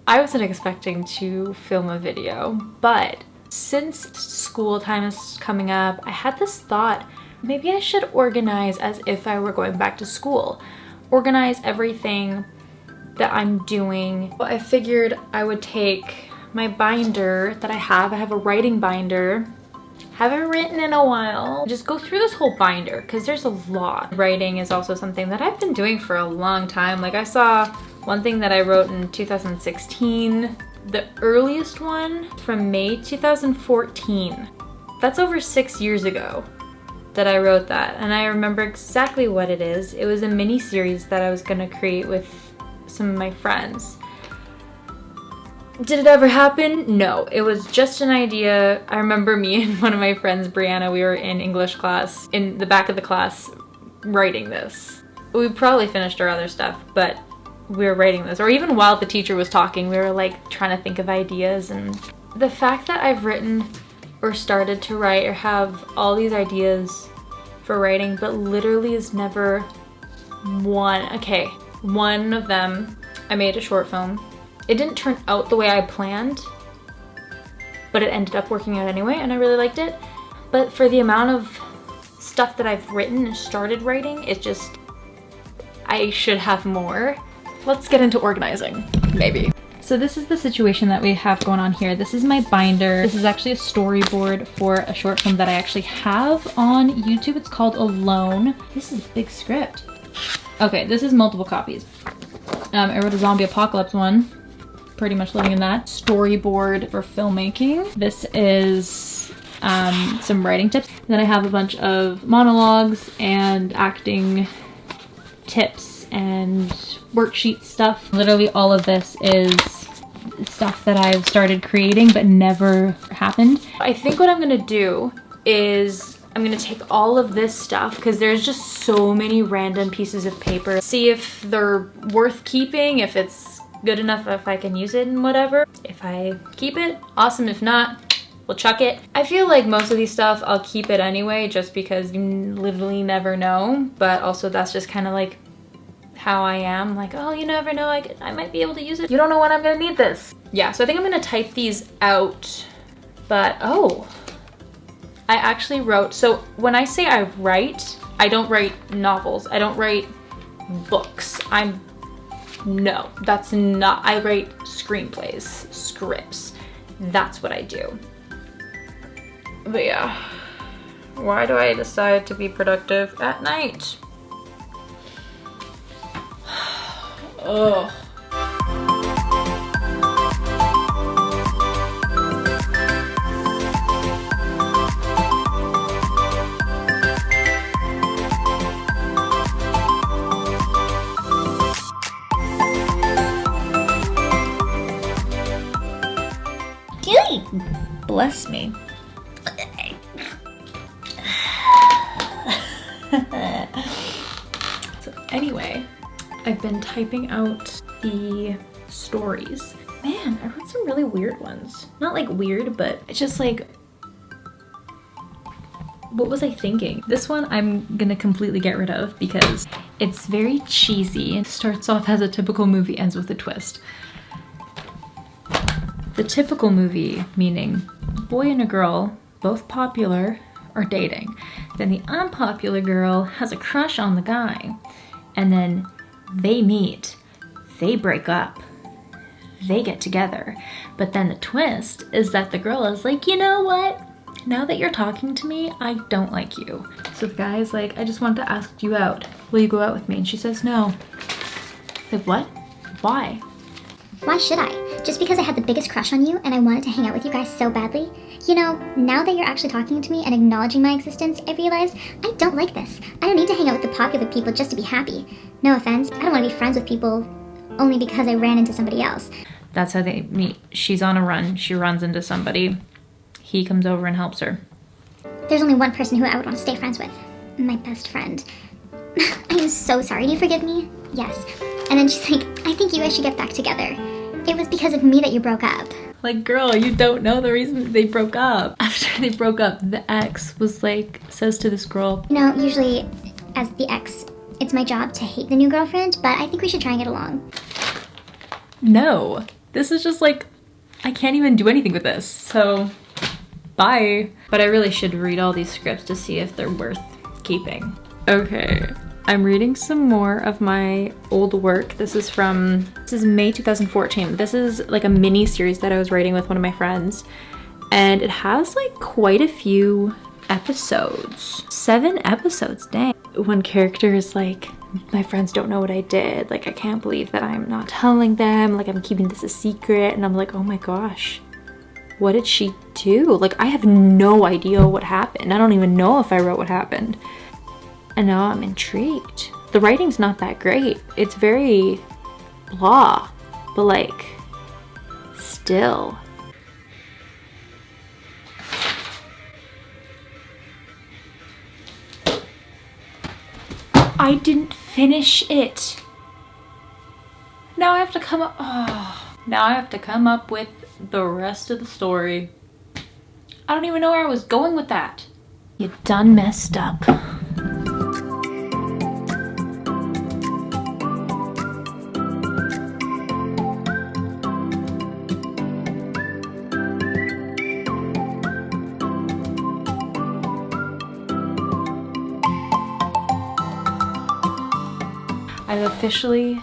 I wasn't expecting to film a video, but since school time is coming up, I had this thought, maybe I should organize as if I were going back to school. Organize everything that I'm doing. I figured I would take my binder that I have a writing binder. Haven't written in a while. Just go through this whole binder because there's a lot. Writing is also something that I've been doing for a long time. Like I saw one thing that I wrote in 2016, the earliest one from May 2014. That's over 6 years ago that I wrote that, and I remember exactly what it is. It was a mini series that I was gonna create with some of my friends. Did it ever happen? No, it was just an idea. I remember me and one of my friends, Brianna, we were in English class, in the back of the class, writing this. We probably finished our other stuff, but we were writing this. Or even while the teacher was talking, we were like trying to think of ideas. And the fact that I've written or started to write or have all these ideas for writing, but literally is never one. Okay, one of them, I made a short film. It didn't turn out the way I planned, but it ended up working out anyway, and I really liked it. But for the amount of stuff that I've written and started writing, it's just, I should have more. Let's get into organizing, maybe. So this is the situation that we have going on here. This is my binder. This is actually a storyboard for a short film that I actually have on YouTube. It's called Alone. This is a big script. Okay, this is multiple copies. I wrote a zombie apocalypse one. Pretty much living in that. Storyboard for filmmaking. This is some writing tips. Then I have a bunch of monologues and acting tips and worksheet stuff. Literally all of this is stuff that I've started creating but never happened. I think what I'm gonna do is I'm gonna take all of this stuff, because there's just so many random pieces of paper, see if they're worth keeping, if it's good enough, if I can use it and whatever. If I keep it, awesome. If not, we'll chuck it. I feel like most of these stuff I'll keep it anyway, just because you literally never know. But also that's just kind of like how I am. Like, oh, you never know, I might be able to use it. You don't know when I'm gonna need this. Yeah, so I think I'm gonna type these out. But oh, I actually wrote, so when I say I write, I don't write novels. I don't write books. No, that's not, I write screenplays, scripts. That's what I do. But yeah, why do I decide to be productive at night? Ugh. Bless me. So anyway, I've been typing out the stories. Man, I wrote some really weird ones. Not like weird, but it's just like, what was I thinking? This one I'm gonna completely get rid of because it's very cheesy. It starts off as a typical movie, ends with a twist. The typical movie, meaning a boy and a girl, both popular, are dating. Then the unpopular girl has a crush on the guy. And then they meet, they break up, they get together. But then the twist is that the girl is like, you know what? Now that you're talking to me, I don't like you. So the guy is like, I just wanted to ask you out. Will you go out with me? And she says no. Like, what? Why? Why should I? Just because I had the biggest crush on you and I wanted to hang out with you guys so badly? You know, now that you're actually talking to me and acknowledging my existence, I realize I don't like this. I don't need to hang out with the popular people just to be happy. No offense, I don't want to be friends with people only because I ran into somebody else. That's how they meet. She's on a run. She runs into somebody. He comes over and helps her. There's only one person who I would want to stay friends with. My best friend. I am so sorry. Do you forgive me? Yes. And then she's like, I think you guys should get back together. It was because of me that you broke up. Like, girl, you don't know the reason they broke up. After they broke up, the ex was like, says to this girl, you know, usually as the ex, it's my job to hate the new girlfriend, but I think we should try and get along. No, This is just like, I can't even do anything with this. So bye. But I really should read all these scripts to see if they're worth keeping. Okay, I'm reading some more of my old work. This is May 2014. This is like a mini series that I was writing with one of my friends. And it has like quite a few episodes. 7 episodes, dang. One character is like, my friends don't know what I did. Like, I can't believe that I'm not telling them. Like, I'm keeping this a secret. And I'm like, oh my gosh, what did she do? Like, I have no idea what happened. I don't even know if I wrote what happened. And now I'm intrigued. The writing's not that great. It's very blah, but like, still. I didn't finish it. Now I have to come up, now I have to come up with the rest of the story. I don't even know where I was going with that. You done messed up. I've officially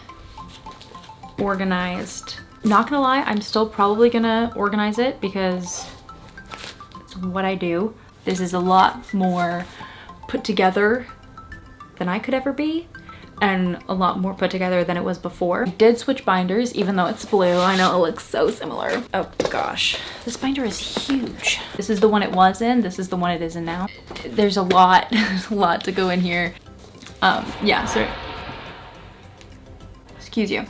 organized. Not gonna lie, I'm still probably gonna organize it because it's what I do. This is a lot more put together than I could ever be, and a lot more put together than it was before. I did switch binders, even though it's blue. I know it looks so similar. Oh gosh, this binder is huge. This is the one it was in, this is the one it is in now. There's a lot, there's a lot to go in here. Yeah, so excuse you.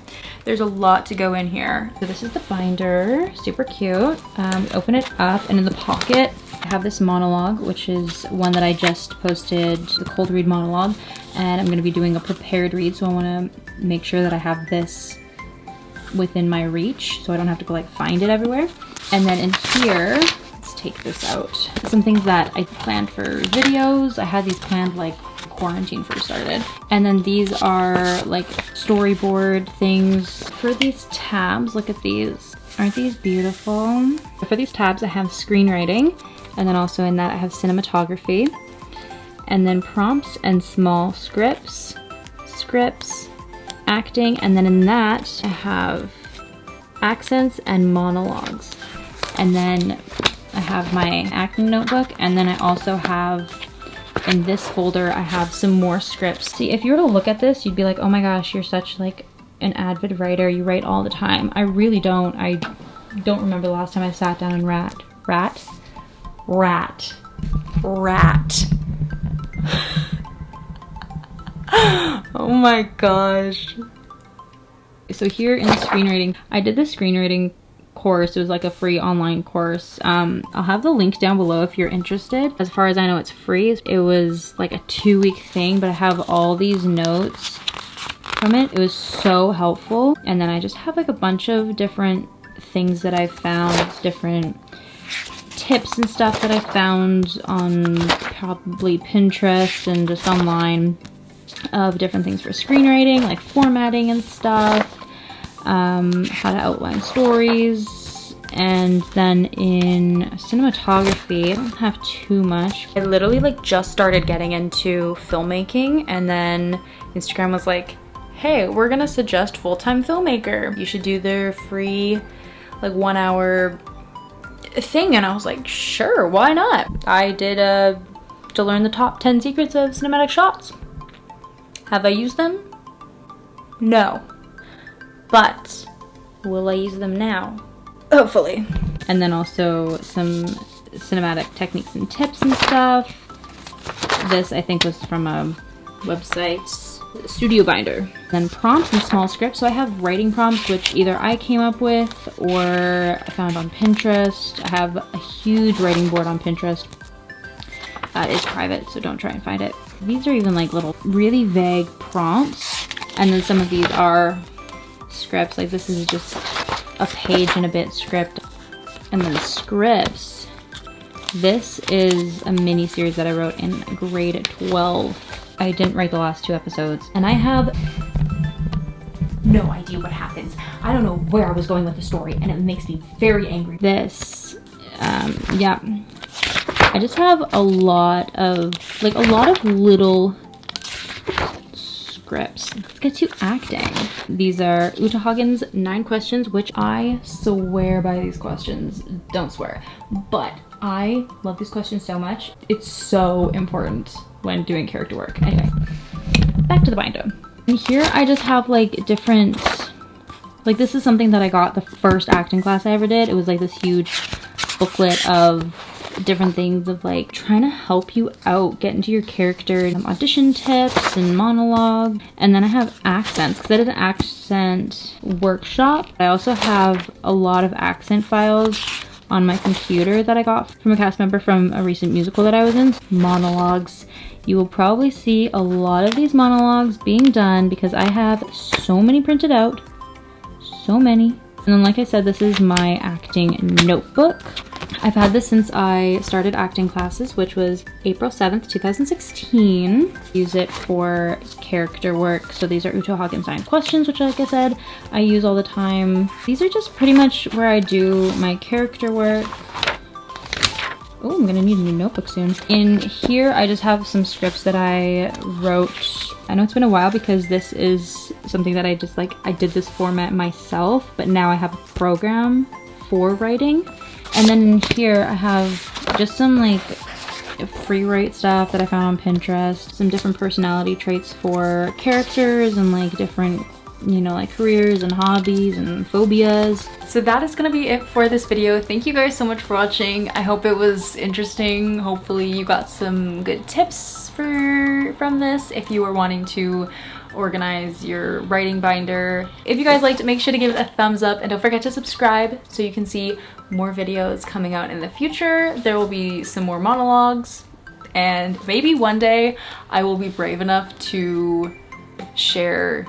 There's a lot to go in here. So this is the binder, super cute. Open it up, and in the pocket, I have this monologue, which is one that I just posted, the cold read monologue, and I'm gonna be doing a prepared read, so I wanna make sure that I have this within my reach, so I don't have to go like find it everywhere. And then in here, let's take this out. Some things that I planned for videos. I had these planned like quarantine first started. And then these are like storyboard things. For these tabs, look at these. Aren't these beautiful? For these tabs, I have screenwriting, and then also in that I have cinematography, and then prompts and small scripts, acting, and then in that I have accents and monologues. And then I have my acting notebook, and then I also have in this folder, I have some more scripts. See, if you were to look at this, you'd be like, oh my gosh, you're such like an avid writer. You write all the time. I really don't. I don't remember the last time I sat down and rat. Oh my gosh. So here in the screenwriting, I did the screenwriting course. It was like a free online course. I'll have the link down below if you're interested. As far as I know, it's free. It was like a 2-week thing, but I have all these notes from it. It was so helpful. And then I just have like a bunch of different things that I found, different tips and stuff that I found on probably Pinterest and just online of different things for screenwriting, like formatting and stuff. How to outline stories, and then in cinematography, I don't have too much. I literally like just started getting into filmmaking, and then Instagram was like, hey, we're gonna suggest full-time filmmaker. You should do their free like 1-hour thing, and I was like, sure, why not? I did to learn the top 10 secrets of cinematic shots. Have I used them? No. But will I use them now? Hopefully. And then also some cinematic techniques and tips and stuff. This I think was from a website, Studio Binder. Then prompts and small scripts. So I have writing prompts, which either I came up with or I found on Pinterest. I have a huge writing board on Pinterest. It's private, so don't try and find it. These are even like little really vague prompts. And then some of these are scripts. Like this is just a page and a bit script. And then scripts. This is a mini series that I wrote in grade 12. I didn't write the last 2 episodes, and I have no idea what happens. I don't know where I was going with the story, and it makes me very angry. This, yeah. I just have a lot of little scripts. Let's get to acting. These are Uta Hagen's 9 questions, which I swear by these questions. Don't swear. But I love these questions so much. It's so important when doing character work. Anyway, back to the binder. And here I just have like different, like this is something that I got the first acting class I ever did. It was like this huge booklet of different things of like trying to help you out, get into your character, audition tips and monologue. And then I have accents because I did an accent workshop. I also have a lot of accent files on my computer that I got from a cast member from a recent musical that I was in. Monologues. You will probably see a lot of these monologues being done because I have so many printed out. So many. And then like I said, this is my acting notebook. I've had this since I started acting classes, which was April 7th, 2016. Use it for character work. So these are Uta Hagen's 9 questions, which like I said, I use all the time. These are just pretty much where I do my character work. Oh, I'm gonna need a new notebook soon. In here, I just have some scripts that I wrote. I know it's been a while because this is something that I just like, I did this format myself, but now I have a program for writing. And then in here, I have just some like free write stuff that I found on Pinterest, some different personality traits for characters and like different, you know, like careers and hobbies and phobias. So that is gonna be it for this video. Thank you guys so much for watching. I hope it was interesting. Hopefully you got some good tips from this if you are wanting to organize your writing binder. If you guys liked it, make sure to give it a thumbs up and don't forget to subscribe so you can see more videos coming out in the future. There will be some more monologues and maybe one day I will be brave enough to share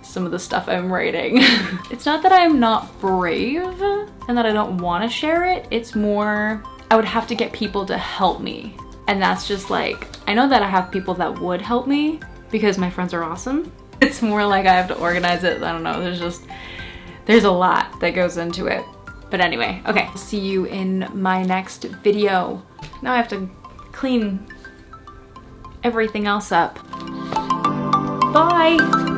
some of the stuff I'm writing. It's not that I'm not brave and that I don't want to share it. It's more I would have to get people to help me. And that's just like, I know that I have people that would help me because my friends are awesome. It's more like I have to organize it. I don't know, there's a lot that goes into it. But anyway, okay, see you in my next video. Now I have to clean everything else up. Bye.